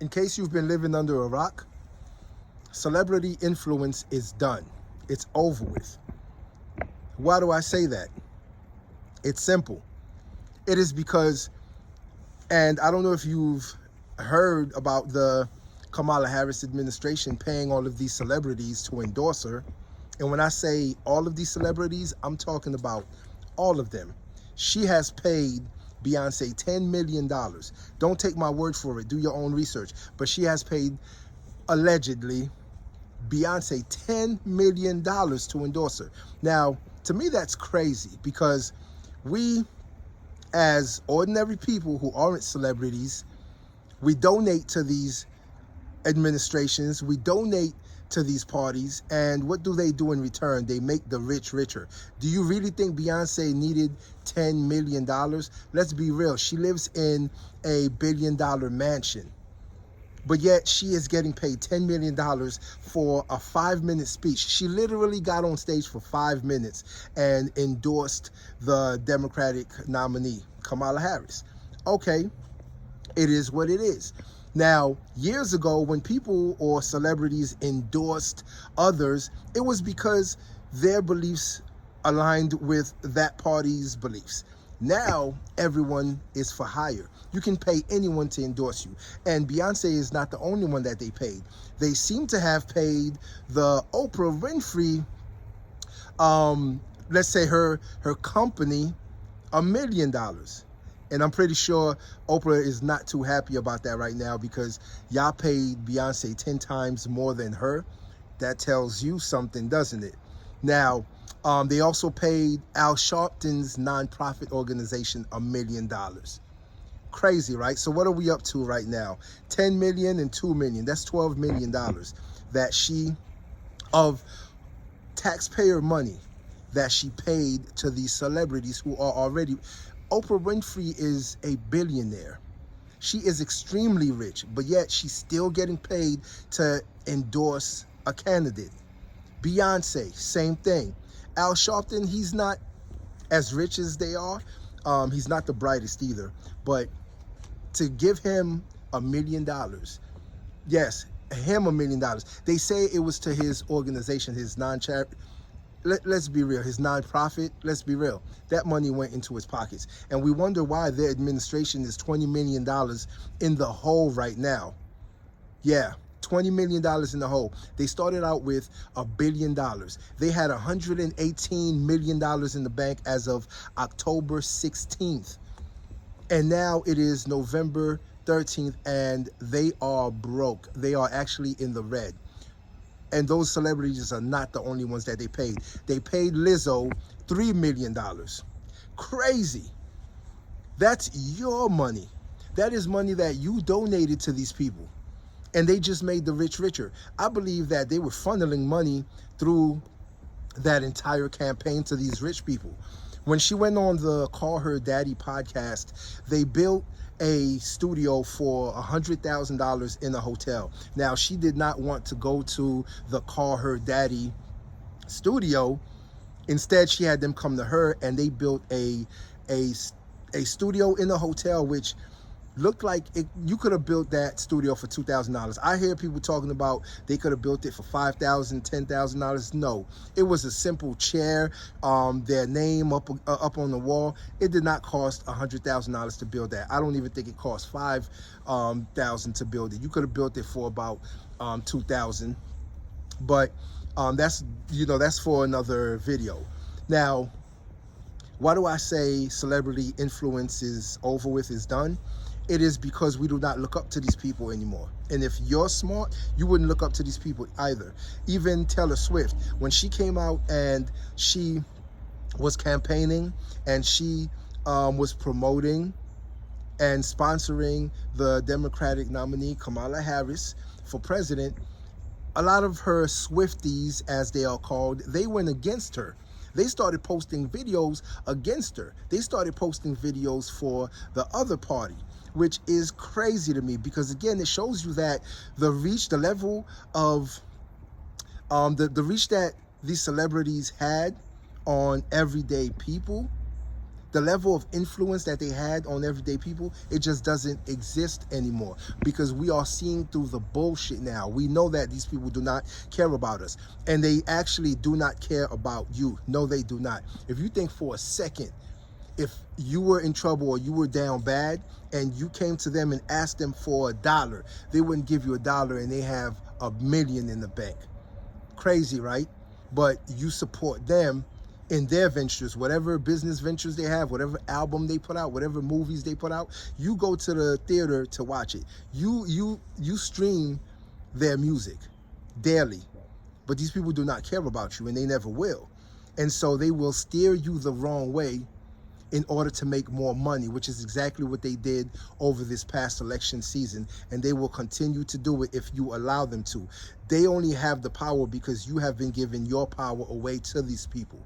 In case you've been living under a rock, celebrity influence is done. It's over with. Why do I say that? It's simple. It is because, and I don't know if you've heard about the Kamala Harris administration paying all of these celebrities to endorse her. And when I say all of these celebrities, I'm talking about all of them. She has paid Beyonce $10 million. Don't take my word for it. Do your own research. But she has paid, allegedly, Beyonce $10 million to endorse her. Now, to me, that's crazy because we, as ordinary people who aren't celebrities, we donate to these administrations, we donate to these parties, and what do they do in return? They make the rich richer. Do you really think Beyonce needed $10 million? Let's be real. She lives in a billion-dollar mansion, but yet she is getting paid $10 million for a 5-minute speech. She literally got on stage for 5 minutes and endorsed the Democratic nominee, Kamala Harris. Okay, it is what it is. Now, years ago, when people or celebrities endorsed others, it was because their beliefs aligned with that party's beliefs. Now, everyone is for hire. You can pay anyone to endorse you. And Beyonce is not the only one that they paid. They seem to have paid the Oprah Winfrey, let's say her company, $1 million. And I'm pretty sure Oprah is not too happy about that right now because y'all paid Beyonce 10 times more than her. That tells you something, doesn't it? Now, they also paid Al Sharpton's nonprofit organization $1 million. Crazy, right? So what are we up to right now? 10 million and 2 million. That's $12 million that she, of taxpayer money, that she paid to these celebrities who are already... Oprah Winfrey is a billionaire. She is extremely rich, but yet she's still getting paid to endorse a candidate. Beyonce, same thing. Al Sharpton, he's not as rich as they are. He's not the brightest either. But to give him $1 million, yes, him $1 million. They say it was to his organization, his non-charity. Let's be real, his nonprofit, let's be real, that money went into his pockets. And we wonder why their administration is $20 million in the hole right now. Yeah, $20 million in the hole. They started out with $1 billion. They had $118 million in the bank as of October 16th. And now it is November 13th, and they are broke. They are actually in the red. And those celebrities are not the only ones that they paid. They paid Lizzo $3 million. Crazy. That's your money. That is money that you donated to these people. And they just made the rich richer. I believe that they were funneling money through that entire campaign to these rich people. When she went on the Call Her Daddy podcast, they built a studio for $100,000 in a hotel. Now, she did not want to go to the Call Her Daddy studio. Instead, she had them come to her, and they built a studio in a hotel, which looked like you could have built that studio for $2,000. I hear people talking about they could have built it for $5,000, $10,000. No, it was a simple chair, their name up on the wall. It did not cost $100,000 to build that. I don't even think it cost $5,000 to build it. You could have built it for about $2,000. But that's for another video. Now, why do I say celebrity influence is over with, is done? It is because we do not look up to these people anymore. And if you're smart, you wouldn't look up to these people either. Even Taylor Swift, when she came out and she was campaigning and she was promoting and sponsoring the Democratic nominee, Kamala Harris, for president, a lot of her Swifties, as they are called, they went against her. They started posting videos against her. They started posting videos for the other party, which is crazy to me because, again, it shows you that the reach, the level of the reach that these celebrities had on everyday people, The level of influence that they had on everyday people, it just doesn't exist anymore, because we are seeing through the bullshit now. We know that these people do not care about us, and they actually do not care about you. No, they do not. If you think for a second, if you were in trouble or you were down bad and you came to them and asked them for $1, they wouldn't give you $1 and they have $1 million in the bank. Crazy, right? But you support them in their ventures, whatever business ventures they have, whatever album they put out, whatever movies they put out. You go to the theater to watch it. You stream their music daily. But these people do not care about you, and they never will. And so they will steer you the wrong way in order to make more money, which is exactly what they did over this past election season, and they will continue to do it if you allow them to. They only have the power because you have been giving your power away to these people.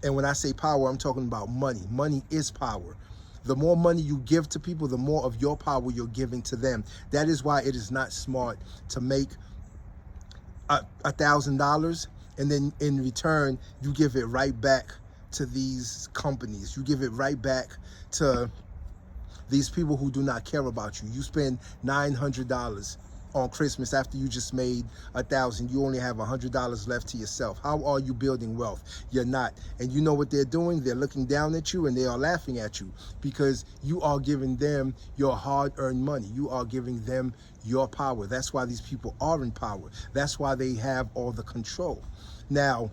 And when I say power, I'm talking about money. Money is power. The more money you give to people, the more of your power you're giving to them. That is why it is not smart to make $1,000 and then in return you give it right back to these companies. You give it right back to these people who do not care about you. You spend $900 on Christmas after you just made $1,000. You only have $100 left to yourself. How are you building wealth? You're not. And you know what they're doing? They're looking down at you and they are laughing at you because you are giving them your hard-earned money. You are giving them your power. That's why these people are in power. That's why they have all the control. Now,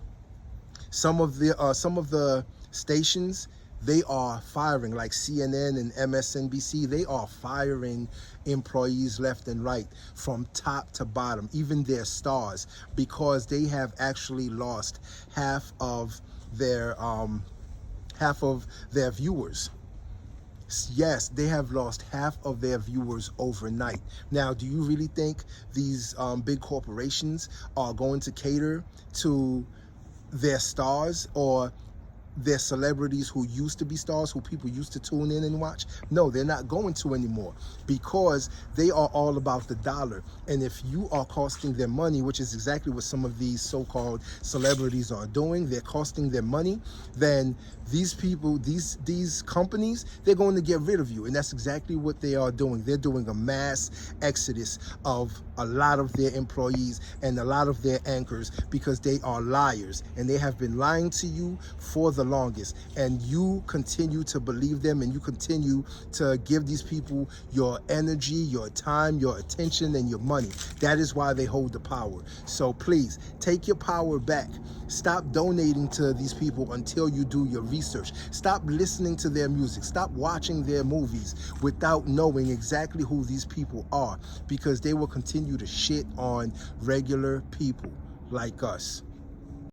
some of the stations, they are firing, like CNN and MSNBC. They are firing employees left and right, from top to bottom, even their stars, because they have actually lost half of their viewers. Yes, they have lost half of their viewers overnight. Now, do you really think these big corporations are going to cater to their stars or their celebrities who used to be stars, who people used to tune in and watch? No, they're not going to anymore, because they are all about the dollar. And if you are costing them money, which is exactly what some of these so-called celebrities are doing, they're costing them money, then these people, these companies, they're going to get rid of you. And that's exactly what they are doing. They're doing a mass exodus of a lot of their employees and a lot of their anchors, because they are liars and they have been lying to you for the longest, and you continue to believe them, and you continue to give these people your energy, your time, your attention, and your money. That is why they hold the power. So please take your power back. Stop donating to these people until you do your research. Stop listening to their music. Stop watching their movies without knowing exactly who these people are, because they will continue to shit on regular people like us.